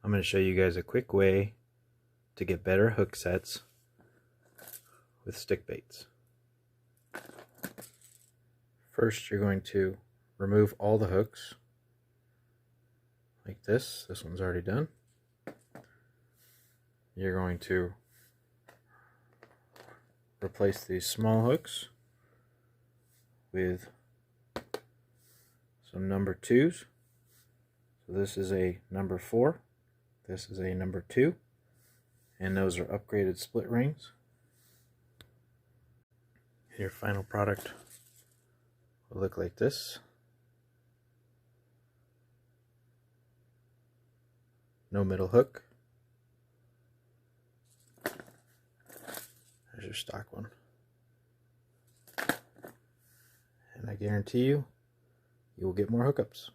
I'm going to show you guys a quick way to get better hook sets with stick baits. First, you're going to remove all the hooks like this. This one's already done. You're going to replace these small hooks with some number 2s. So this is a number 4, this is a number 2, and those are upgraded split rings. Your final product will look like this. No middle hook. There's your stock one. And I guarantee you, you will get more hookups.